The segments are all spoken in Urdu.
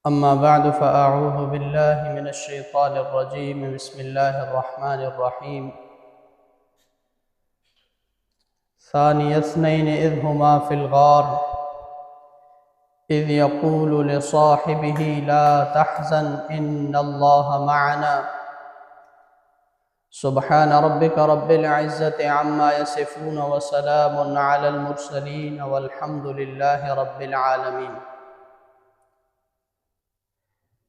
أما بعد فأعوذ بالله من الشيطان الرجيم بسم الله الرحمن الرحيم ثاني اثنين إذ هما في الغار إذ يقول لصاحبه لا تحزن إن الله معنا سبحان ربك رب العزة عما يصفون وسلام على المرسلين والحمد لله رب العالمين۔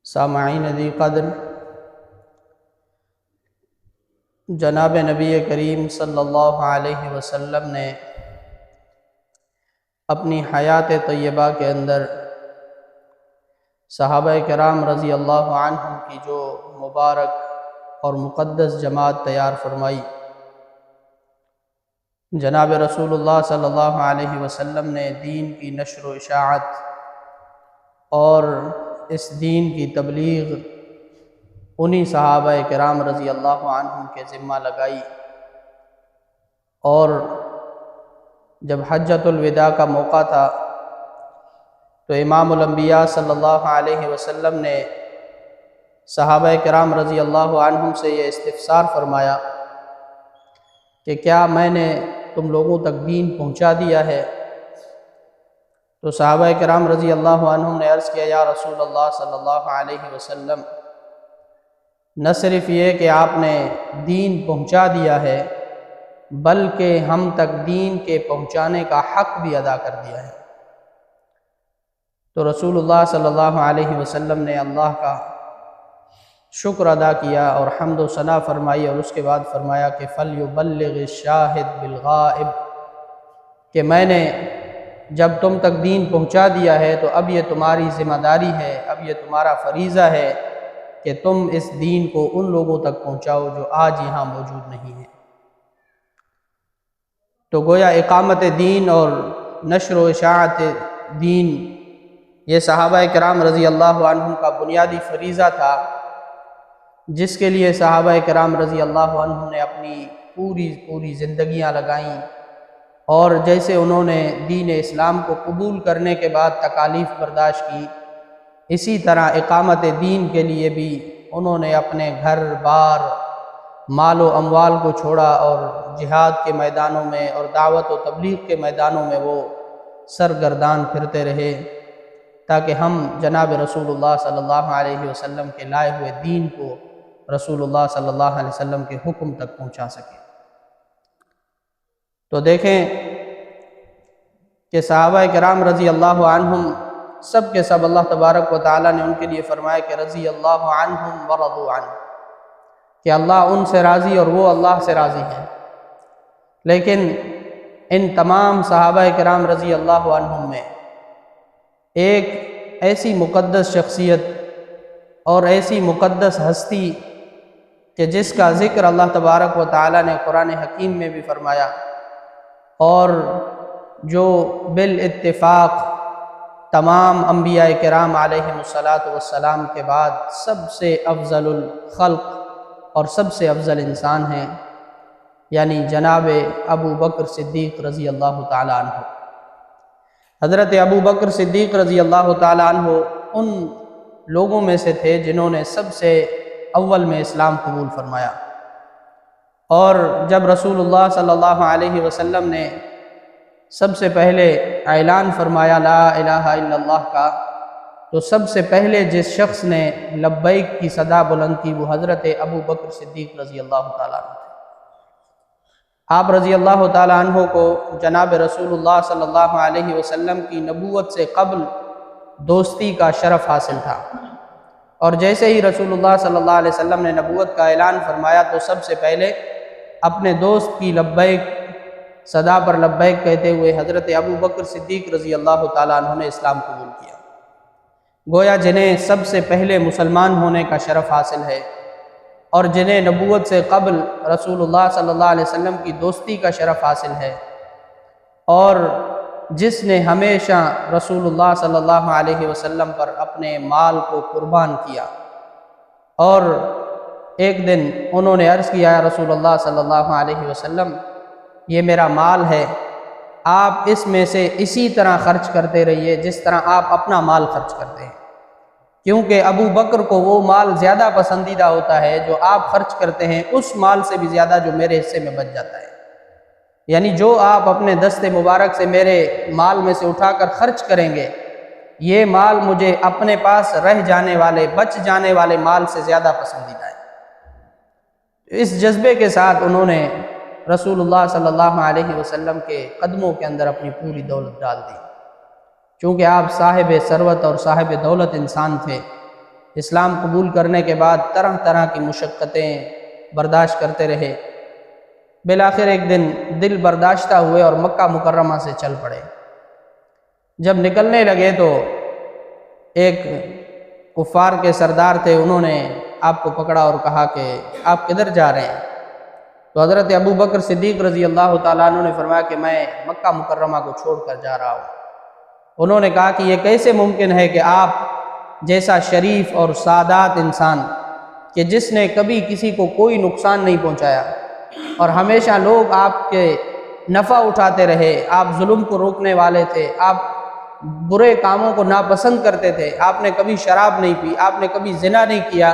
سامعین ذی قدر، جناب نبی کریم صلی اللہ علیہ وسلم نے اپنی حیات طیبہ کے اندر صحابہ کرام رضی اللہ عنہم کی جو مبارک اور مقدس جماعت تیار فرمائی، جناب رسول اللہ صلی اللہ علیہ وسلم نے دین کی نشر و اشاعت اور اس دین کی تبلیغ انہی صحابہ کرام رضی اللہ عنہم کے ذمہ لگائی، اور جب حجۃ الوداع کا موقع تھا تو امام الانبیاء صلی اللہ علیہ وسلم نے صحابہ کرام رضی اللہ عنہم سے یہ استفسار فرمایا کہ کیا میں نے تم لوگوں تک دین پہنچا دیا ہے؟ تو صحابہ کرام رضی اللہ عنہم نے عرض کیا، یا رسول اللہ صلی اللہ علیہ وسلم، نہ صرف یہ کہ آپ نے دین پہنچا دیا ہے بلکہ ہم تک دین کے پہنچانے کا حق بھی ادا کر دیا ہے۔ تو رسول اللہ صلی اللہ علیہ وسلم نے اللہ کا شکر ادا کیا اور حمد و ثنا فرمائی، اور اس کے بعد فرمایا کہ فَلْيُبَلِّغِ الشَّاهِدُ بِالْغَائِبِ، کہ میں نے جب تم تک دین پہنچا دیا ہے تو اب یہ تمہاری ذمہ داری ہے، اب یہ تمہارا فریضہ ہے کہ تم اس دین کو ان لوگوں تک پہنچاؤ جو آج یہاں موجود نہیں ہیں۔ تو گویا اقامت دین اور نشر و اشاعت دین یہ صحابہ کرام رضی اللہ عنہم کا بنیادی فریضہ تھا، جس کے لیے صحابہ کرام رضی اللہ عنہم نے اپنی پوری زندگیاں لگائیں، اور جیسے انہوں نے دین اسلام کو قبول کرنے کے بعد تکالیف برداشت کی، اسی طرح اقامت دین کے لیے بھی انہوں نے اپنے گھر بار مال و اموال کو چھوڑا اور جہاد کے میدانوں میں اور دعوت و تبلیغ کے میدانوں میں وہ سرگردان پھرتے رہے، تاکہ ہم جناب رسول اللہ صلی اللہ علیہ وسلم کے لائے ہوئے دین کو رسول اللہ صلی اللہ علیہ وسلم کے حکم تک پہنچا سکیں۔ تو دیکھیں کہ صحابہ کرام رضی اللہ عنہم سب کے سب اللہ تبارک و تعالیٰ نے ان کے لیے فرمایا کہ رضی اللہ عنہم ورضوا عنہ، کہ اللہ ان سے راضی اور وہ اللہ سے راضی ہیں۔ لیکن ان تمام صحابہ کرام رضی اللہ عنہم میں ایک ایسی مقدس شخصیت اور ایسی مقدس ہستی کہ جس کا ذکر اللہ تبارک و تعالیٰ نے قرآن حکیم میں بھی فرمایا، اور جو بالاتفاق تمام انبیاء کرام علیہم الصلاۃ کے بعد سب سے افضل الخلق اور سب سے افضل انسان ہیں، یعنی جناب ابو بکر صدیق رضی اللہ تعالیٰ عنہ۔ حضرت ابو بکر صدیق رضی اللہ تعالیٰ عنہ ان لوگوں میں سے تھے جنہوں نے سب سے اول میں اسلام قبول فرمایا، اور جب رسول اللہ صلی اللہ علیہ وسلم نے سب سے پہلے اعلان فرمایا لا الہ الا اللہ کا، تو سب سے پہلے جس شخص نے لبیک کی صدا بلند کی وہ حضرت ابو بکر صدیق رضی اللہ تعالیٰ عنہ تھے۔ آپ رضی اللہ تعالیٰ عنہ کو جناب رسول اللہ صلی اللہ علیہ وسلم کی نبوت سے قبل دوستی کا شرف حاصل تھا، اور جیسے ہی رسول اللہ صلی اللہ علیہ وسلم نے نبوت کا اعلان فرمایا تو سب سے پہلے اپنے دوست کی لبیک صدا پر لبیک کہتے ہوئے حضرت ابو بکر صدیق رضی اللہ تعالیٰ عنہ نے اسلام قبول کیا۔ گویا جنہیں سب سے پہلے مسلمان ہونے کا شرف حاصل ہے، اور جنہیں نبوت سے قبل رسول اللہ صلی اللہ علیہ وسلم کی دوستی کا شرف حاصل ہے، اور جس نے ہمیشہ رسول اللہ صلی اللہ علیہ وسلم پر اپنے مال کو قربان کیا، اور ایک دن انہوں نے عرض کیا، یا رسول اللہ صلی اللہ علیہ وسلم، یہ میرا مال ہے، آپ اس میں سے اسی طرح خرچ کرتے رہیے جس طرح آپ اپنا مال خرچ کرتے ہیں، کیونکہ ابو بکر کو وہ مال زیادہ پسندیدہ ہوتا ہے جو آپ خرچ کرتے ہیں، اس مال سے بھی زیادہ جو میرے حصے میں بچ جاتا ہے، یعنی جو آپ اپنے دست مبارک سے میرے مال میں سے اٹھا کر خرچ کریں گے، یہ مال مجھے اپنے پاس رہ جانے والے بچ جانے والے مال سے زیادہ پسندیدہ ہے۔ اس جذبے کے ساتھ انہوں نے رسول اللہ صلی اللہ علیہ وسلم کے قدموں کے اندر اپنی پوری دولت ڈال دی۔ چونکہ آپ صاحب ثروت اور صاحب دولت انسان تھے، اسلام قبول کرنے کے بعد طرح طرح کی مشقتیں برداشت کرتے رہے، بالآخر ایک دن دل برداشتہ ہوئے اور مکہ مکرمہ سے چل پڑے۔ جب نکلنے لگے تو ایک کفار کے سردار تھے، انہوں نے آپ کو پکڑا اور کہا کہ آپ کدھر جا رہے ہیں؟ تو حضرت ابو بکر صدیق رضی اللہ تعالیٰ عنہ نے فرمایا کہ میں مکہ مکرمہ کو چھوڑ کر جا رہا ہوں۔ انہوں نے کہا کہ یہ کیسے ممکن ہے کہ آپ جیسا شریف اور سعادت انسان، کہ جس نے کبھی کسی کو کوئی نقصان نہیں پہنچایا اور ہمیشہ لوگ آپ کے نفع اٹھاتے رہے، آپ ظلم کو روکنے والے تھے، آپ برے کاموں کو ناپسند کرتے تھے، آپ نے کبھی شراب نہیں پی، آپ نے کبھی زنا نہیں کیا،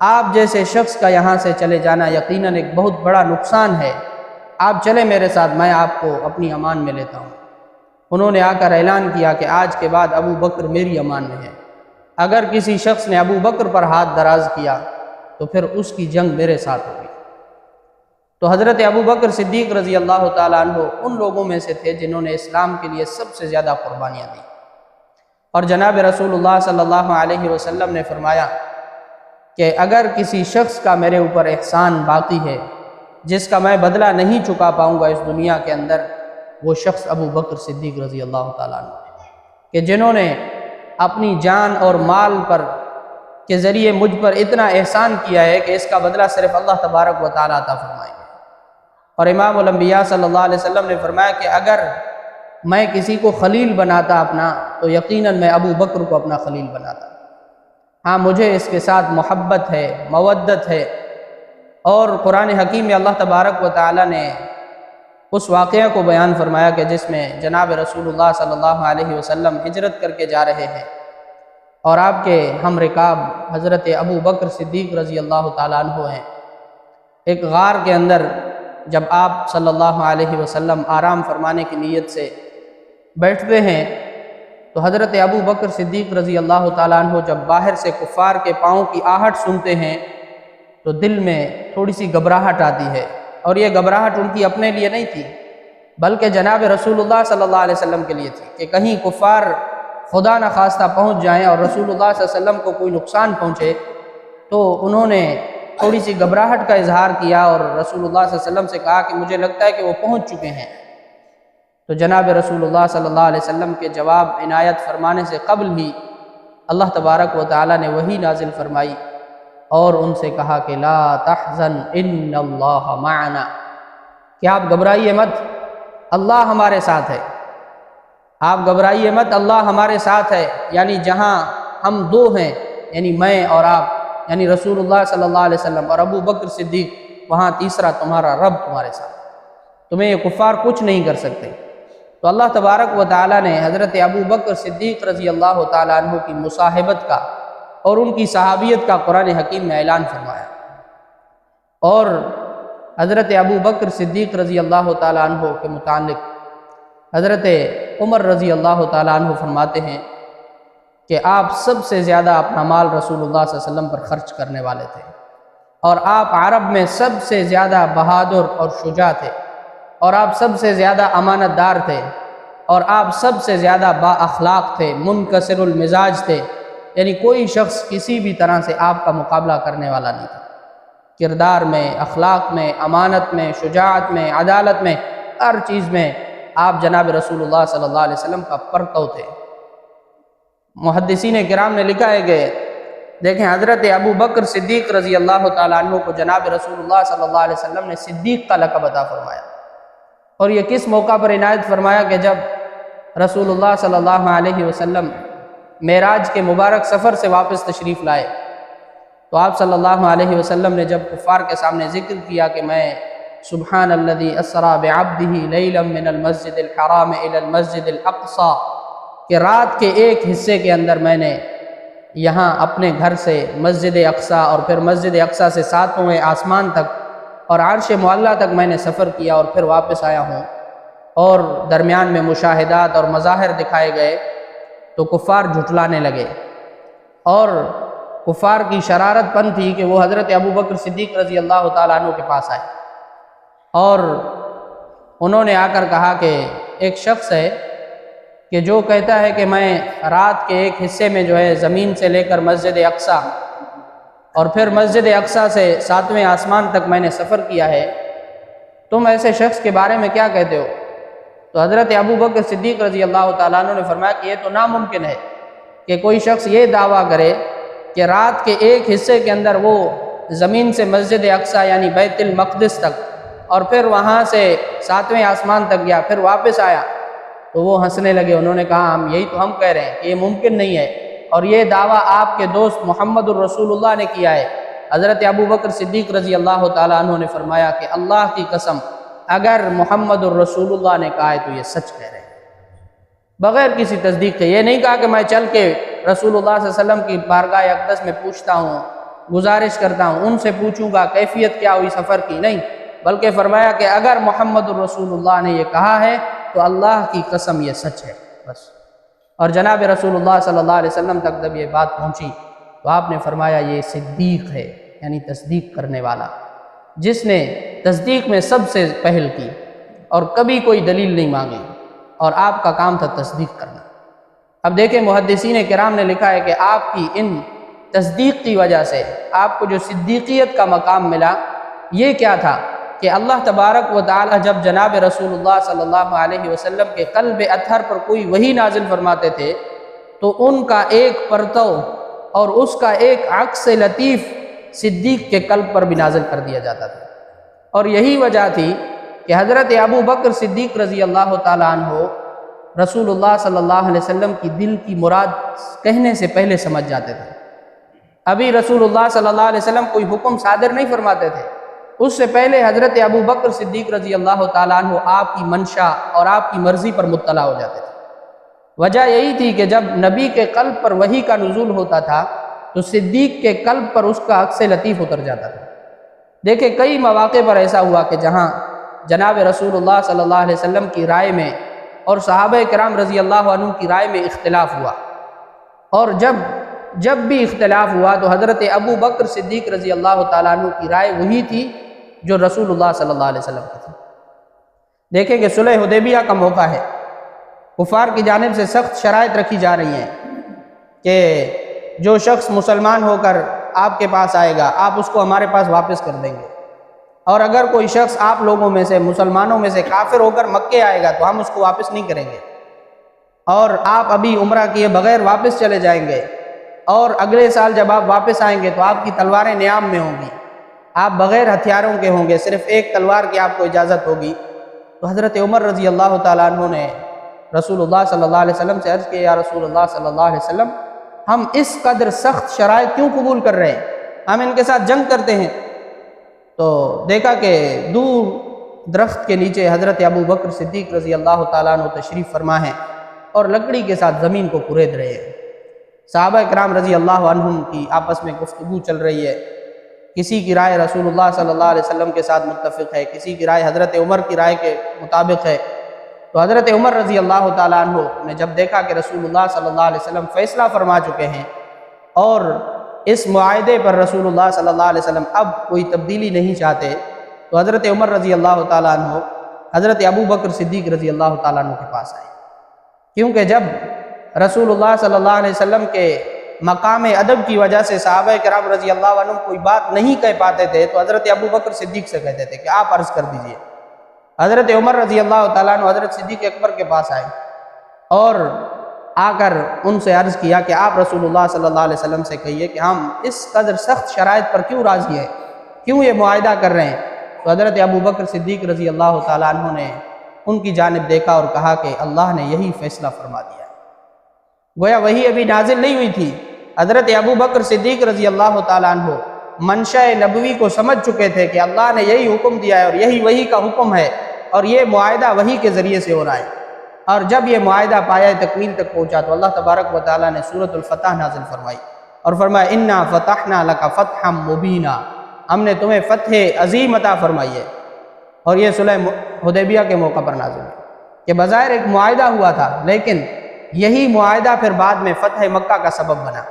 آپ جیسے شخص کا یہاں سے چلے جانا یقیناً ایک بہت بڑا نقصان ہے، آپ چلیں میرے ساتھ، میں آپ کو اپنی امان میں لیتا ہوں۔ انہوں نے آ کر اعلان کیا کہ آج کے بعد ابو بکر میری امان میں ہے، اگر کسی شخص نے ابو بکر پر ہاتھ دراز کیا تو پھر اس کی جنگ میرے ساتھ ہوگی۔ تو حضرت ابو بکر صدیق رضی اللہ تعالیٰ عنہ ان لوگوں میں سے تھے جنہوں نے اسلام کے لیے سب سے زیادہ قربانیاں دیں، اور جناب رسول اللہ صلی اللہ علیہ وسلم نے فرمایا کہ اگر کسی شخص کا میرے اوپر احسان باقی ہے جس کا میں بدلہ نہیں چکا پاؤں گا اس دنیا کے اندر، وہ شخص ابو بکر صدیق رضی اللہ تعالیٰ عنہ ہے، کہ جنہوں نے اپنی جان اور مال پر کے ذریعے مجھ پر اتنا احسان کیا ہے کہ اس کا بدلہ صرف اللہ تبارک و تعالیٰ عطا فرمائیں گے۔ اور امام الانبیاء صلی اللہ علیہ وسلم نے فرمایا کہ اگر میں کسی کو خلیل بناتا اپنا تو یقیناً میں ابو بکر کو اپنا خلیل بناتا۔ ہاں، مجھے اس کے ساتھ محبت ہے، مودت ہے، اور قرآن حکیم میں اللہ تبارک و تعالیٰ نے اس واقعہ کو بیان فرمایا کہ جس میں جناب رسول اللہ صلی اللہ علیہ وسلم ہجرت کر کے جا رہے ہیں اور آپ کے ہم رکاب حضرت ابو بکر صدیق رضی اللہ تعالیٰ عنہ ہیں۔ ایک غار کے اندر جب آپ صلی اللہ علیہ وسلم آرام فرمانے کی نیت سے بیٹھتے ہیں تو حضرت ابو بکر صدیق رضی اللہ تعالیٰ عنہ جب باہر سے کفار کے پاؤں کی آہٹ سنتے ہیں تو دل میں تھوڑی سی گھبراہٹ آتی ہے، اور یہ گھبراہٹ ان کی اپنے لیے نہیں تھی بلکہ جناب رسول اللہ صلی اللہ علیہ وسلم کے لیے تھی، کہ کہیں کفار خدا نخواستہ پہنچ جائیں اور رسول اللہ صلی اللہ علیہ وسلم کو کوئی نقصان پہنچے۔ تو انہوں نے تھوڑی سی گھبراہٹ کا اظہار کیا اور رسول اللہ صلی اللہ علیہ وسلم سے کہا کہ مجھے لگتا ہے کہ وہ پہنچ چکے ہیں۔ تو جناب رسول اللہ صلی اللہ علیہ وسلم کے جواب عنایت فرمانے سے قبل ہی اللہ تبارک و تعالیٰ نے وحی نازل فرمائی اور ان سے کہا کہ لا تحزن ان اللہ معنا، کہ آپ گھبرائیے مت، اللہ ہمارے ساتھ ہے، آپ گھبرائیے مت، اللہ ہمارے ساتھ ہے، یعنی جہاں ہم دو ہیں، یعنی میں اور آپ، یعنی رسول اللہ صلی اللہ علیہ وسلم اور ابو بکر صدیق، وہاں تیسرا تمہارا رب تمہارے ساتھ، تمہیں یہ کفار کچھ نہیں کر سکتے۔ تو اللہ تبارک و تعالیٰ نے حضرت ابو بکر صدیق رضی اللہ تعالیٰ عنہ کی مصاحبت کا اور ان کی صحابیت کا قرآن حکیم میں اعلان فرمایا، اور حضرت ابو بکر صدیق رضی اللہ تعالیٰ عنہ کے متعلق حضرت عمر رضی اللہ تعالیٰ عنہ فرماتے ہیں کہ آپ سب سے زیادہ اپنا مال رسول اللہ صلی اللہ علیہ وسلم پر خرچ کرنے والے تھے، اور آپ عرب میں سب سے زیادہ بہادر اور شجاع تھے، اور آپ سب سے زیادہ امانت دار تھے، اور آپ سب سے زیادہ با اخلاق تھے، منکسر المزاج تھے، یعنی کوئی شخص کسی بھی طرح سے آپ کا مقابلہ کرنے والا نہیں تھا، کردار میں، اخلاق میں، امانت میں، شجاعت میں، عدالت میں، ہر چیز میں آپ جناب رسول اللہ صلی اللہ علیہ وسلم کا پرتو تھے۔ محدثین کرام نے لکھا ہے کہ دیکھیں حضرت ابو بکر صدیق رضی اللہ تعالیٰ عنہ کو جناب رسول اللہ صلی اللہ علیہ وسلم نے صدیق کا لقب عطا فرمایا، اور یہ کس موقع پر عنایت فرمایا کہ جب رسول اللہ صلی اللہ علیہ وسلم معراج کے مبارک سفر سے واپس تشریف لائے تو آپ صلی اللہ علیہ وسلم نے جب کفار کے سامنے ذکر کیا کہ میں سبحان الذی اسری بعبدہ لیلا من المسجد الحرام الی المسجد الاقصی، کہ رات کے ایک حصے کے اندر میں نے یہاں اپنے گھر سے مسجد اقصیٰ اور پھر مسجد اقصیٰ سے 7ویں آسمان تک اور عرش معلیٰ تک میں نے سفر کیا اور پھر واپس آیا ہوں، اور درمیان میں مشاہدات اور مظاہر دکھائے گئے تو کفار جھٹلانے لگے، اور کفار کی شرارت پن تھی کہ وہ حضرت ابو بکر صدیق رضی اللہ تعالیٰ عنہ کے پاس آئے، اور انہوں نے آ کر کہا کہ ایک شخص ہے کہ جو کہتا ہے کہ میں رات کے ایک حصے میں جو ہے زمین سے لے کر مسجد اقصیٰ اور پھر مسجد اقصیٰ سے 7ویں آسمان تک میں نے سفر کیا ہے، تم ایسے شخص کے بارے میں کیا کہتے ہو؟ تو حضرت ابو بکر صدیق رضی اللہ تعالیٰ عنہ نے فرمایا کہ یہ تو ناممکن ہے کہ کوئی شخص یہ دعویٰ کرے کہ رات کے ایک حصے کے اندر وہ زمین سے مسجد اقصیٰ یعنی بیت المقدس تک اور پھر وہاں سے 7ویں آسمان تک گیا پھر واپس آیا۔ تو وہ ہنسنے لگے، انہوں نے کہا یہی تو ہم کہہ رہے ہیں کہ یہ ممکن نہیں ہے، اور یہ دعویٰ آپ کے دوست محمد الرسول اللہ نے کیا ہے۔ حضرت ابو بکر صدیق رضی اللہ تعالیٰ عنہ نے فرمایا کہ اللہ کی قسم اگر محمد الرسول اللہ نے کہا ہے تو یہ سچ کہہ رہے ہیں، بغیر کسی تصدیق کے۔ یہ نہیں کہا کہ میں چل کے رسول اللہ صلی اللہ علیہ وسلم کی بارگاہ اقدس میں پوچھتا ہوں، گزارش کرتا ہوں، ان سے پوچھوں گا کیفیت کیا ہوئی سفر کی، نہیں، بلکہ فرمایا کہ اگر محمد الرسول اللہ نے یہ کہا ہے تو اللہ کی قسم یہ سچ ہے بس۔ اور جناب رسول اللہ صلی اللہ علیہ وسلم تک جب یہ بات پہنچی تو آپ نے فرمایا یہ صدیق ہے، یعنی تصدیق کرنے والا، جس نے تصدیق میں سب سے پہل کی اور کبھی کوئی دلیل نہیں مانگی، اور آپ کا کام تھا تصدیق کرنا۔ اب دیکھیں محدثین کرام نے لکھا ہے کہ آپ کی ان تصدیق کی وجہ سے آپ کو جو صدیقیت کا مقام ملا یہ کیا تھا کہ اللہ تبارک و تعالی جب جناب رسول اللہ صلی اللہ علیہ وسلم کے قلب اطہر پر کوئی وحی نازل فرماتے تھے تو ان کا ایک پرتو اور اس کا ایک عکس لطیف صدیق کے قلب پر بھی نازل کر دیا جاتا تھا، اور یہی وجہ تھی کہ حضرت ابو بکر صدیق رضی اللہ تعالیٰ عنہ رسول اللہ صلی اللہ علیہ وسلم کی دل کی مراد کہنے سے پہلے سمجھ جاتے تھے۔ ابھی رسول اللہ صلی اللہ علیہ وسلم کوئی حکم صادر نہیں فرماتے تھے، اس سے پہلے حضرت ابو بکر صدیق رضی اللہ تعالیٰ عنہ آپ کی منشا اور آپ کی مرضی پر مطلع ہو جاتے تھے۔ وجہ یہی تھی کہ جب نبی کے قلب پر وحی کا نزول ہوتا تھا تو صدیق کے قلب پر اس کا عکس لطیف اتر جاتا تھا۔ دیکھیں کئی مواقع پر ایسا ہوا کہ جہاں جناب رسول اللہ صلی اللہ علیہ وسلم کی رائے میں اور صحابہ کرام رضی اللہ عنہ کی رائے میں اختلاف ہوا، اور جب بھی اختلاف ہوا تو حضرت ابو بکر صدیق رضی اللہ تعالیٰ عنہ کی رائے وہی تھی جو رسول اللہ صلی اللہ علیہ وسلم کی تھی۔ دیکھیں کہ صلح حدیبیہ کا موقع ہے، کفار کی جانب سے سخت شرائط رکھی جا رہی ہیں کہ جو شخص مسلمان ہو کر آپ کے پاس آئے گا آپ اس کو ہمارے پاس واپس کر دیں گے، اور اگر کوئی شخص آپ لوگوں میں سے مسلمانوں میں سے کافر ہو کر مکے آئے گا تو ہم اس کو واپس نہیں کریں گے، اور آپ ابھی عمرہ کیے بغیر واپس چلے جائیں گے، اور اگلے سال جب آپ واپس آئیں گے تو آپ کی تلواریں نیام میں ہوں گی، آپ بغیر ہتھیاروں کے ہوں گے، صرف ایک تلوار کی آپ کو اجازت ہوگی۔ تو حضرت عمر رضی اللہ تعالیٰ عنہ نے رسول اللہ صلی اللہ علیہ وسلم سے عرض کیا یا رسول اللہ صلی اللہ علیہ وسلم ہم اس قدر سخت شرائط کیوں قبول کر رہے ہیں، ہم ان کے ساتھ جنگ کرتے ہیں۔ تو دیکھا کہ دور درخت کے نیچے حضرت ابو بکر صدیق رضی اللہ تعالیٰ عنہ تشریف فرما ہیں اور لکڑی کے ساتھ زمین کو کورید رہے ہیں۔ صحابہ کرام رضی اللہ عنہم کی آپس میں گفتگو چل رہی ہے، کسی کی رائے رسول اللہ صلی اللہ علیہ وسلم کے ساتھ متفق ہے، کسی کی رائے حضرت عمر کی رائے کے مطابق ہے۔ تو حضرت عمر رضی اللہ تعالیٰ عنہ نے جب دیکھا کہ رسول اللہ صلی اللہ علیہ وسلم فیصلہ فرما چکے ہیں اور اس معاہدے پر رسول اللہ صلی اللہ علیہ وسلم اب کوئی تبدیلی نہیں چاہتے، تو حضرت عمر رضی اللہ تعالیٰ عنہ حضرت ابو بکر صدیق رضی اللہ تعالیٰ عنہ کے پاس آئے، کیونکہ جب رسول اللہ صلی اللہ علیہ وسلم کے مقام ادب کی وجہ سے صحابہ کرام رضی اللہ عنہ کوئی بات نہیں کہہ پاتے تھے تو حضرت ابو بکر صدیق سے کہتے تھے کہ آپ عرض کر دیجئے۔ حضرت عمر رضی اللہ تعالیٰ عنہ حضرت صدیق اکبر کے پاس آئے اور آ کر ان سے عرض کیا کہ آپ رسول اللہ صلی اللہ علیہ وسلم سے کہیے کہ ہم اس قدر سخت شرائط پر کیوں راضی ہیں، کیوں یہ معاہدہ کر رہے ہیں۔ تو حضرت ابو بکر صدیق رضی اللہ تعالیٰ عنہ نے ان کی جانب دیکھا اور کہا کہ اللہ نے یہی فیصلہ فرما دیا ہے۔ گویا وہی ابھی نازل نہیں ہوئی تھی، حضرت ابو بکر صدیق رضی اللہ تعالیٰ عنہ منشاء نبوی کو سمجھ چکے تھے کہ اللہ نے یہی حکم دیا ہے اور یہی وحی کا حکم ہے اور یہ معاہدہ وحی کے ذریعے سے ہو رہا ہے۔ اور جب یہ معاہدہ پایہ تکمیل تک پہنچا تو اللہ تبارک و تعالیٰ نے سورۃ الفتح نازل فرمائی اور فرمایا انا فتحنا لک فتحا مبینا، ہم نے تمہیں فتح عظیم عطا فرمائی ہے۔ اور یہ صلح حدیبیہ کے موقع پر نازل ہے کہ بظاہر ایک معاہدہ ہوا تھا، لیکن یہی معاہدہ پھر بعد میں فتح مکہ کا سبب بنا۔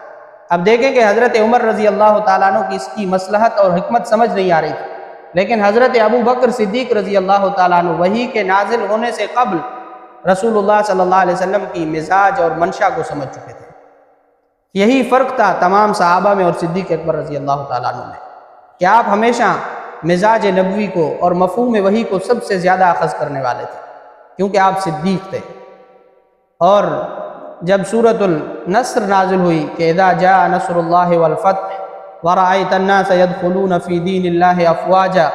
اب دیکھیں کہ حضرت عمر رضی اللہ تعالیٰ عنہ کی اس کی مصلحت اور حکمت سمجھ نہیں آ رہی تھی، لیکن حضرت ابو بکر صدیق رضی اللہ تعالیٰ عنہ وحی کے نازل ہونے سے قبل رسول اللہ صلی اللہ علیہ وسلم کی مزاج اور منشا کو سمجھ چکے تھے۔ یہی فرق تھا تمام صحابہ میں اور صدیق اکبر رضی اللہ تعالیٰ عنہ میں، کہ آپ ہمیشہ مزاج نبوی کو اور مفہوم وحی کو سب سے زیادہ اخذ کرنے والے تھے، کیونکہ آپ صدیق تھے۔ اور جب سورۃ النصر نازل ہوئی کہ اذا جاء نصر اللہ والفتح ورأیت الناس يدخلون فی دین اللہ افواجا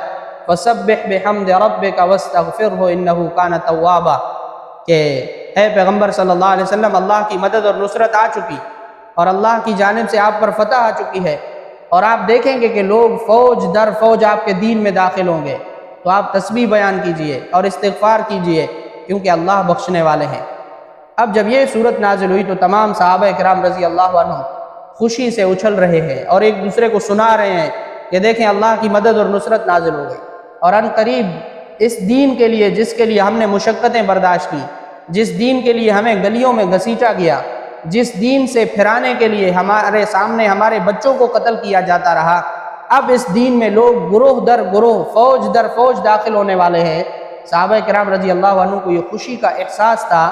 فسبح بحمد ربک واستغفرہ انہ کان توابا، کہ اے پیغمبر صلی اللہ علیہ وسلم، اللہ کی مدد اور نصرت آ چکی اور اللہ کی جانب سے آپ پر فتح آ چکی ہے، اور آپ دیکھیں گے کہ لوگ فوج در فوج آپ کے دین میں داخل ہوں گے، تو آپ تسبیح بیان کیجئے اور استغفار کیجئے، کیونکہ اللہ بخشنے والے ہیں۔ اب جب یہ صورت نازل ہوئی تو تمام صحابہ کرام رضی اللہ عنہ خوشی سے اچھل رہے ہیں اور ایک دوسرے کو سنا رہے ہیں کہ دیکھیں اللہ کی مدد اور نصرت نازل ہو گئی، اور ان قریب اس دین کے لیے جس کے لیے ہم نے مشقتیں برداشت کی، جس دین کے لیے ہمیں گلیوں میں گھسیٹا گیا، جس دین سے پھرانے کے لیے ہمارے سامنے ہمارے بچوں کو قتل کیا جاتا رہا، اب اس دین میں لوگ گروہ در گروہ فوج در فوج داخل ہونے والے ہیں۔ صحابہ کرام رضی اللہ عنہ کو یہ خوشی کا احساس تھا۔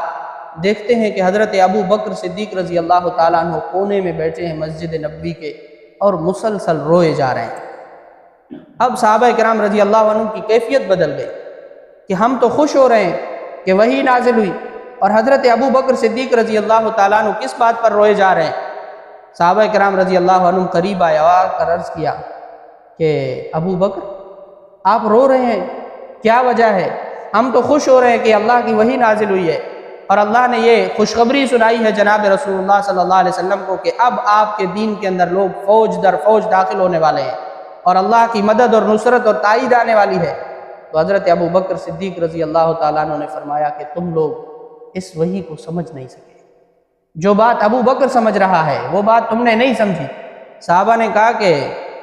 دیکھتے ہیں کہ حضرت ابو بکر صدیق رضی اللہ تعالیٰ عنہ کونے میں بیٹھے ہیں مسجد نبوی کے اور مسلسل روئے جا رہے ہیں۔ اب صحابہ کرام رضی اللہ عنہ کی کیفیت بدل گئی کہ ہم تو خوش ہو رہے ہیں کہ وحی نازل ہوئی، اور حضرت ابو بکر صدیق رضی اللہ تعالیٰ عنہ کس بات پر روئے جا رہے ہیں؟ صحابہ کرام رضی اللہ عنہ قریب آئے اور کر عرض کیا کہ ابو بکر آپ رو رہے ہیں، کیا وجہ ہے؟ ہم تو خوش ہو رہے ہیں کہ اللہ کی وحی نازل ہوئی ہے، اور اللہ نے یہ خوشخبری سنائی ہے جناب رسول اللہ صلی اللہ علیہ وسلم کو کہ اب آپ کے دین کے اندر لوگ فوج در فوج داخل ہونے والے ہیں، اور اللہ کی مدد اور نصرت اور تائید آنے والی ہے۔ تو حضرت ابو بکر صدیق رضی اللہ تعالیٰ عنہ نے فرمایا کہ تم لوگ اس وحی کو سمجھ نہیں سکے، جو بات ابو بکر سمجھ رہا ہے وہ بات تم نے نہیں سمجھی۔ صحابہ نے کہا کہ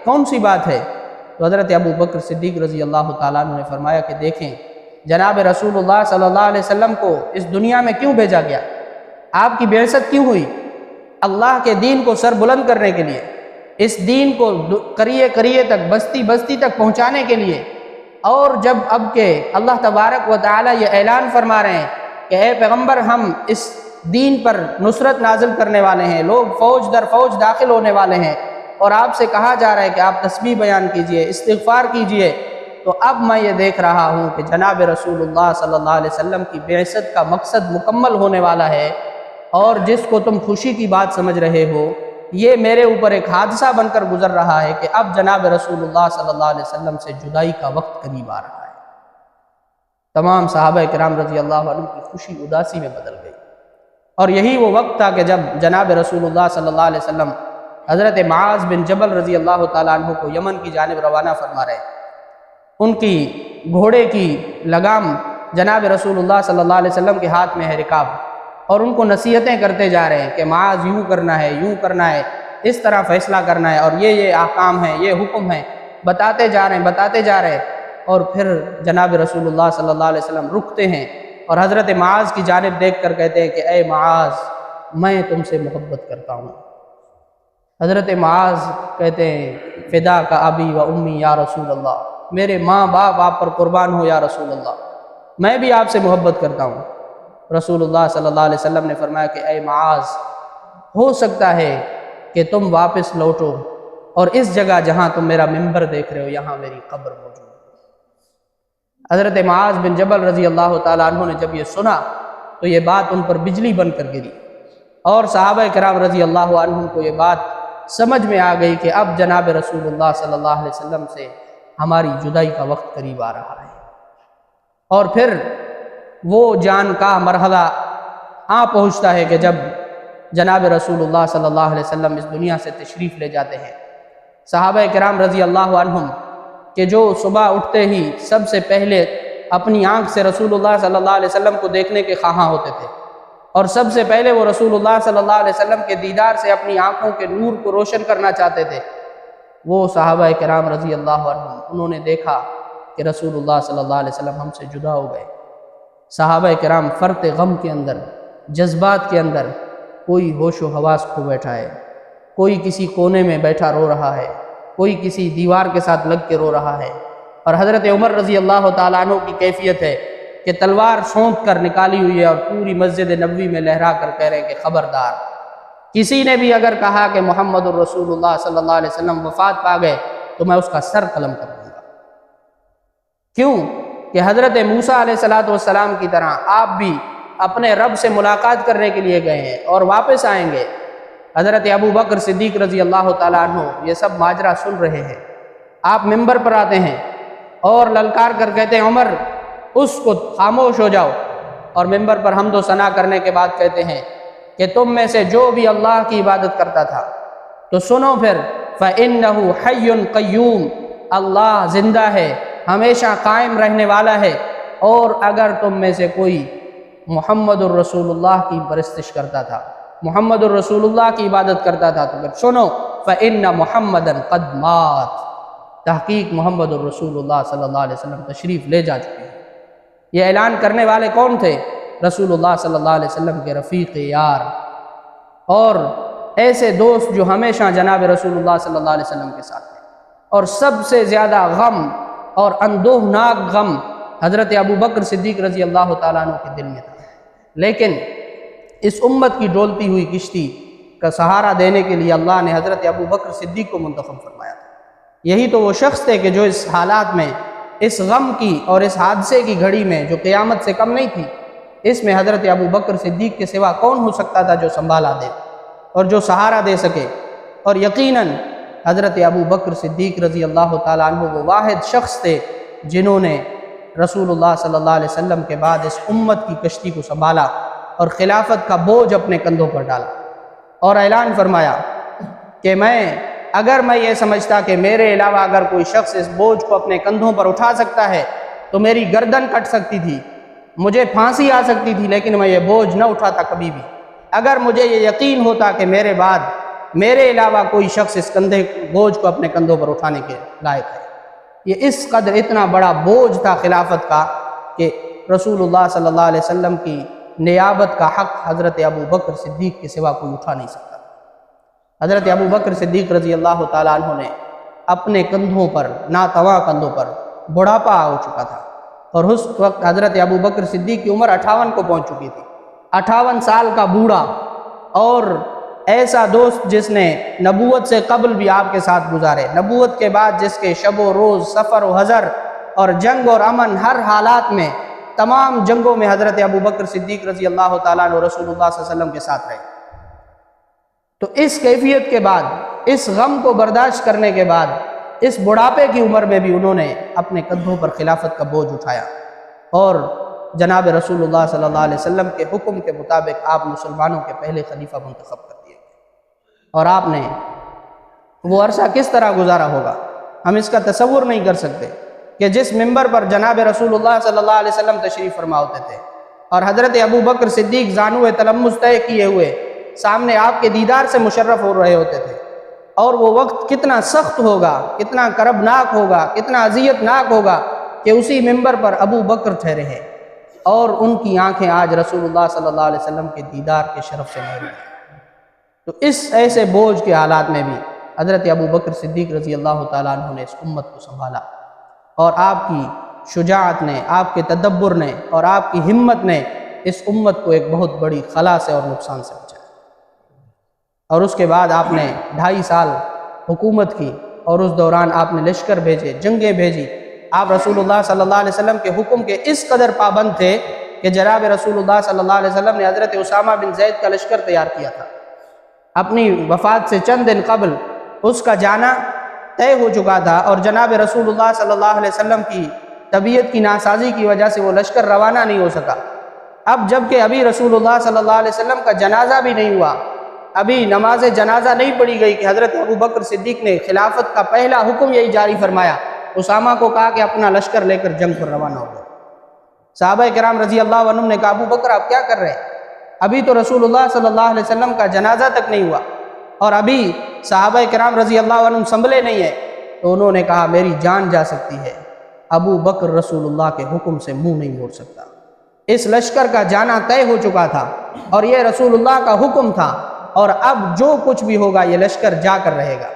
کون سی بات ہے؟ تو حضرت ابو بکر صدیق رضی اللہ تعالیٰ عنہ نے فرمایا کہ دیکھیں جناب رسول اللہ صلی اللہ علیہ وسلم کو اس دنیا میں کیوں بھیجا گیا؟ آپ کی بعثت کیوں ہوئی؟ اللہ کے دین کو سر بلند کرنے کے لیے، اس دین کو قریے قریے تک، بستی بستی تک پہنچانے کے لیے۔ اور جب اب کہ اللہ تبارک و تعالی یہ اعلان فرما رہے ہیں کہ اے پیغمبر ہم اس دین پر نصرت نازل کرنے والے ہیں، لوگ فوج در فوج داخل ہونے والے ہیں، اور آپ سے کہا جا رہا ہے کہ آپ تسبیح بیان کیجئے، استغفار کیجئے، تو اب میں یہ دیکھ رہا ہوں کہ جناب رسول اللہ صلی اللہ علیہ وسلم کی بعثت کا مقصد مکمل ہونے والا ہے، اور جس کو تم خوشی کی بات سمجھ رہے ہو یہ میرے اوپر ایک حادثہ بن کر گزر رہا ہے کہ اب جناب رسول اللہ صلی اللہ علیہ وسلم سے جدائی کا وقت قریب آ رہا ہے۔ تمام صحابہ کرام رضی اللہ عنہ کی خوشی اداسی میں بدل گئی، اور یہی وہ وقت تھا کہ جب جناب رسول اللہ صلی اللہ علیہ وسلم حضرت معاذ بن جبل رضی اللہ تعالیٰ عنہ کو یمن کی جانب روانہ فرما رہے ہیں۔ ان کی گھوڑے کی لگام جناب رسول اللہ صلی اللہ علیہ وسلم کے ہاتھ میں ہے رکاب، اور ان کو نصیحتیں کرتے جا رہے ہیں کہ معاذ یوں کرنا ہے، یوں کرنا ہے، اس طرح فیصلہ کرنا ہے، اور یہ احکام ہیں، یہ حکم ہیں، بتاتے جا رہے ہیں۔ اور پھر جناب رسول اللہ صلی اللہ علیہ وسلم رکتے ہیں اور حضرت معاذ کی جانب دیکھ کر کہتے ہیں کہ اے معاذ میں تم سے محبت کرتا ہوں۔ حضرت معاذ کہتے ہیں فدا کا ابی و امی یا رسول اللہ، میرے ماں باپ آپ پر قربان ہو یا رسول اللہ، میں بھی آپ سے محبت کرتا ہوں۔ رسول اللہ صلی اللہ علیہ وسلم نے فرمایا کہ اے معاذ ہو سکتا ہے کہ تم واپس لوٹو اور اس جگہ جہاں تم میرا منبر دیکھ رہے ہو یہاں میری قبر موجود ہے۔ حضرت معاذ بن جبل رضی اللہ تعالیٰ عنہ نے جب یہ سنا تو یہ بات ان پر بجلی بن کر گری، اور صحابہ کرام رضی اللہ عنہ کو یہ بات سمجھ میں آ گئی کہ اب جناب رسول اللہ صلی اللہ علیہ وسلم سے ہماری جدائی کا وقت قریب آ رہا ہے۔ اور پھر وہ جان کا مرحلہ آ پہنچتا ہے کہ جب جناب رسول اللہ صلی اللہ علیہ وسلم اس دنیا سے تشریف لے جاتے ہیں۔ صحابہ کرام رضی اللہ عنہم کہ جو صبح اٹھتے ہی سب سے پہلے اپنی آنکھ سے رسول اللہ صلی اللہ علیہ وسلم کو دیکھنے کے خواہاں ہوتے تھے، اور سب سے پہلے وہ رسول اللہ صلی اللہ علیہ وسلم کے دیدار سے اپنی آنکھوں کے نور کو روشن کرنا چاہتے تھے، وہ صحابہ کرام رضی اللہ عنہم انہوں نے دیکھا کہ رسول اللہ صلی اللہ علیہ وسلم ہم سے جدا ہو گئے۔ صحابہ کرام فرط غم کے اندر، جذبات کے اندر، کوئی ہوش و حواس کھو بیٹھا ہے، کوئی کسی کونے میں بیٹھا رو رہا ہے، کوئی کسی دیوار کے ساتھ لگ کے رو رہا ہے۔ اور حضرت عمر رضی اللہ تعالیٰ عنہ کی کیفیت ہے کہ تلوار سونت کر نکالی ہوئی ہے اور پوری مسجد نبوی میں لہرا کر کہہ رہے ہیں کہ خبردار، کسی نے بھی اگر کہا کہ محمد الرسول اللہ صلی اللہ علیہ وسلم وفات پا گئے تو میں اس کا سر قلم کر دوں گا۔ کیوں کہ حضرت موسیٰ علیہ السلام کی طرح آپ بھی اپنے رب سے ملاقات کرنے کے لیے گئے ہیں اور واپس آئیں گے۔ حضرت ابو بکر صدیق رضی اللہ تعالیٰ عنہ یہ سب ماجرا سن رہے ہیں۔ آپ ممبر پر آتے ہیں اور للکار کر کہتے ہیں عمر اس کو خاموش ہو جاؤ، اور ممبر پر حمد و ثنا کرنے کے بعد کہتے ہیں کہ تم میں سے جو بھی اللہ کی عبادت کرتا تھا تو سنو پھر، فَإِنَّهُ حَيٌّ قَيُّومٌ، اللہ زندہ ہے، ہمیشہ قائم رہنے والا ہے، اور اگر تم میں سے کوئی محمد الرسول اللہ کی پرستش کرتا تھا، محمد الرسول اللہ کی عبادت کرتا تھا، تو پھر سنو فَإِنَّ مُحَمَّدًا قَدْ مَاتَ، تحقیق محمد الرسول اللہ صلی اللہ علیہ وسلم تشریف لے جا چکے ہیں۔ یہ اعلان کرنے والے کون تھے؟ رسول اللہ صلی اللہ علیہ وسلم کے رفیق یار اور ایسے دوست جو ہمیشہ جناب رسول اللہ صلی اللہ علیہ وسلم کے ساتھ تھے۔ اور سب سے زیادہ غم اور اندوہناک غم حضرت ابو بکر صدیق رضی اللہ تعالیٰ عنہ کے دل میں تھا، لیکن اس امت کی ڈولتی ہوئی کشتی کا سہارا دینے کے لیے اللہ نے حضرت ابو بکر صدیق کو منتخب فرمایا تھا۔ یہی تو وہ شخص تھے کہ جو اس حالات میں، اس غم کی اور اس حادثے کی گھڑی میں جو قیامت سے کم نہیں تھی، اس میں حضرت ابو بکر صدیق کے سوا کون ہو سکتا تھا جو سنبھالا دے اور جو سہارا دے سکے؟ اور یقیناً حضرت ابو بکر صدیق رضی اللہ تعالیٰ عنہ وہ واحد شخص تھے جنہوں نے رسول اللہ صلی اللہ علیہ وسلم کے بعد اس امت کی کشتی کو سنبھالا اور خلافت کا بوجھ اپنے کندھوں پر ڈالا اور اعلان فرمایا کہ اگر میں یہ سمجھتا کہ میرے علاوہ اگر کوئی شخص اس بوجھ کو اپنے کندھوں پر اٹھا سکتا ہے تو میری گردن کٹ سکتی تھی، مجھے پھانسی آ سکتی تھی، لیکن میں یہ بوجھ نہ اٹھاتا کبھی بھی۔ اگر مجھے یہ یقین ہوتا کہ میرے بعد میرے علاوہ کوئی شخص اس بوجھ کو اپنے کندھوں پر اٹھانے کے لائق ہے۔ یہ اس قدر اتنا بڑا بوجھ تھا خلافت کا کہ رسول اللہ صلی اللہ علیہ وسلم کی نیابت کا حق حضرت ابو بکر صدیق کے سوا کوئی اٹھا نہیں سکتا۔ حضرت ابو بکر صدیق رضی اللہ تعالیٰ عنہ نے اپنے کندھوں پر، ناتواں کندھوں پر بڑھاپا ہو چکا تھا، اور اس وقت حضرت ابو بکر صدیق کی عمر 58 کو پہنچ چکی تھی۔ 58 سال کا بوڑھا اور ایسا دوست جس نے نبوت سے قبل بھی آپ کے ساتھ گزارے، نبوت کے بعد جس کے شب و روز، سفر و حضر اور جنگ اور امن، ہر حالات میں، تمام جنگوں میں حضرت ابو بکر صدیق رضی اللہ تعالیٰ عنہ رسول اللہ صلی اللہ علیہ وسلم کے ساتھ رہے۔ تو اس کیفیت کے بعد، اس غم کو برداشت کرنے کے بعد، اس بڑھاپے کی عمر میں بھی انہوں نے اپنے کندھوں پر خلافت کا بوجھ اٹھایا اور جناب رسول اللہ صلی اللہ علیہ وسلم کے حکم کے مطابق آپ مسلمانوں کے پہلے خلیفہ منتخب کر دیے گئے۔ اور آپ نے وہ عرصہ کس طرح گزارا ہوگا، ہم اس کا تصور نہیں کر سکتے کہ جس ممبر پر جناب رسول اللہ صلی اللہ علیہ وسلم تشریف فرما ہوتے تھے اور حضرت ابو بکر صدیق زانو تلمس طے کیے ہوئے سامنے آپ کے دیدار سے مشرف ہو رہے ہوتے تھے، اور وہ وقت کتنا سخت ہوگا، کتنا کربناک ہوگا، کتنا اذیت ناک ہوگا کہ اسی ممبر پر ابو بکر ٹھہرے ہیں اور ان کی آنکھیں آج رسول اللہ صلی اللہ علیہ وسلم کے دیدار کے شرف سے محروم ہیں۔ تو اس ایسے بوجھ کے حالات میں بھی حضرت ابو بکر صدیق رضی اللہ تعالیٰ عنہ نے اس امت کو سنبھالا، اور آپ کی شجاعت نے، آپ کے تدبر نے اور آپ کی ہمت نے اس امت کو ایک بہت بڑی خلا سے اور نقصان سے بچایا۔ اور اس کے بعد آپ نے 2.5 سال حکومت کی، اور اس دوران آپ نے لشکر بھیجے، جنگیں بھیجی۔ آپ رسول اللہ صلی اللہ علیہ وسلم کے حکم کے اس قدر پابند تھے کہ جناب رسول اللہ صلی اللہ علیہ وسلم نے حضرت اسامہ بن زید کا لشکر تیار کیا تھا۔ اپنی وفات سے چند دن قبل اس کا جانا طے ہو چکا تھا، اور جناب رسول اللہ صلی اللہ علیہ وسلم کی طبیعت کی ناسازی کی وجہ سے وہ لشکر روانہ نہیں ہو سکا۔ اب جب کہ ابھی رسول اللہ صلی اللہ علیہ وسلم کا جنازہ بھی نہیں ہوا، ابھی نماز جنازہ نہیں پڑھی گئی کہ حضرت ابو بکر صدیق نے خلافت کا پہلا حکم یہی جاری فرمایا، اسامہ کو کہا کہ اپنا لشکر لے کر جنگ پر روانہ ہو گئے۔ صحابہ کرام رضی اللہ عنہم نے کہا ابو بکر آپ کیا کر رہے ہیں؟ ابھی تو رسول اللہ صلی اللہ علیہ وسلم کا جنازہ تک نہیں ہوا اور ابھی صحابہ کرام رضی اللہ عنہم سنبھلے نہیں ہیں، تو انہوں نے کہا میری جان جا سکتی ہے، ابو بکر رسول اللہ کے حکم سے منہ نہیں موڑ سکتا۔ اس لشکر کا جانا طے ہو چکا تھا اور یہ رسول اللہ کا حکم تھا، اور اب جو کچھ بھی ہوگا یہ لشکر جا کر رہے گا۔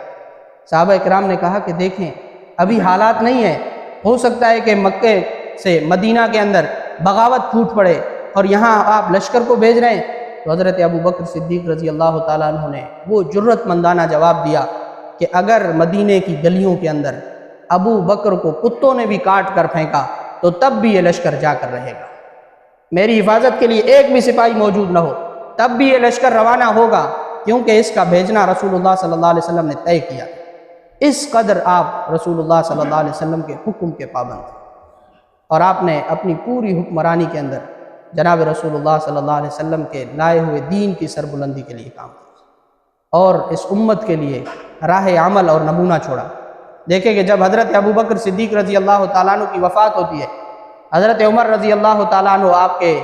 صحابہ کرام نے کہا کہ دیکھیں ابھی حالات نہیں ہیں، ہو سکتا ہے کہ مکے سے مدینہ کے اندر بغاوت پھوٹ پڑے اور یہاں آپ لشکر کو بھیج رہے ہیں۔ تو حضرت ابو بکر صدیق رضی اللہ تعالیٰ عنہ نے وہ جرت مندانہ جواب دیا کہ اگر مدینے کی گلیوں کے اندر ابو بکر کو کتوں نے بھی کاٹ کر پھینکا تو تب بھی یہ لشکر جا کر رہے گا، میری حفاظت کے لیے ایک بھی سپاہی موجود نہ ہو تب بھی یہ لشکر روانہ ہوگا، کیونکہ اس کا بھیجنا رسول اللہ صلی اللہ علیہ وسلم نے طے کیا۔ اس قدر آپ رسول اللہ صلی اللہ علیہ وسلم کے حکم کے پابند تھے، اور آپ نے اپنی پوری حکمرانی کے اندر جناب رسول اللہ صلی اللہ علیہ وسلم کے لائے ہوئے دین کی سربلندی کے لیے کام کیا اور اس امت کے لیے راہ عمل اور نمونہ چھوڑا۔ دیکھیں کہ جب حضرت ابو بکر صدیق رضی اللہ تعالیٰ عنہ کی وفات ہوتی ہے، حضرت عمر رضی اللہ تعالیٰ عنہ آپ کے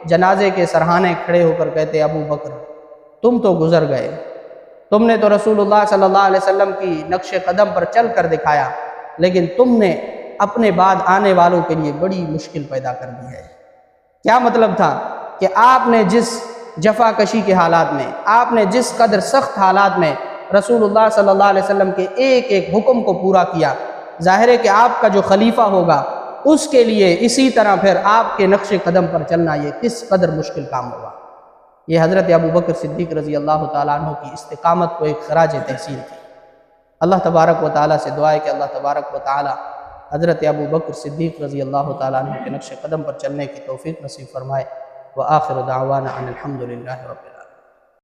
جنازے کے سرہانے کھڑے ہو کر کہتے ابو بکر تم تو گزر گئے، تم نے تو رسول اللہ صلی اللہ علیہ وسلم کی نقش قدم پر چل کر دکھایا، لیکن تم نے اپنے بعد آنے والوں کے لیے بڑی مشکل پیدا کر دی ہے۔ کیا مطلب تھا کہ آپ نے جس جفا کشی کے حالات میں، آپ نے جس قدر سخت حالات میں رسول اللہ صلی اللہ علیہ وسلم کے ایک ایک حکم کو پورا کیا، ظاہر ہے کہ آپ کا جو خلیفہ ہوگا اس کے لیے اسی طرح پھر آپ کے نقش قدم پر چلنا یہ کس قدر مشکل کام ہوگا۔ یہ حضرت ابو بکر صدیق رضی اللہ تعالیٰ عنہ کی استقامت کو ایک خراج تحسین تھی۔ اللہ تبارک و تعالیٰ سے دعا ہے کہ اللہ تبارک و تعالیٰ حضرت ابو بکر صدیق رضی اللہ تعالیٰ عنہ کے نقش قدم پر چلنے کی توفیق نصیب فرمائے۔ وآخر دعوانا ان الحمد للہ رب العالمین۔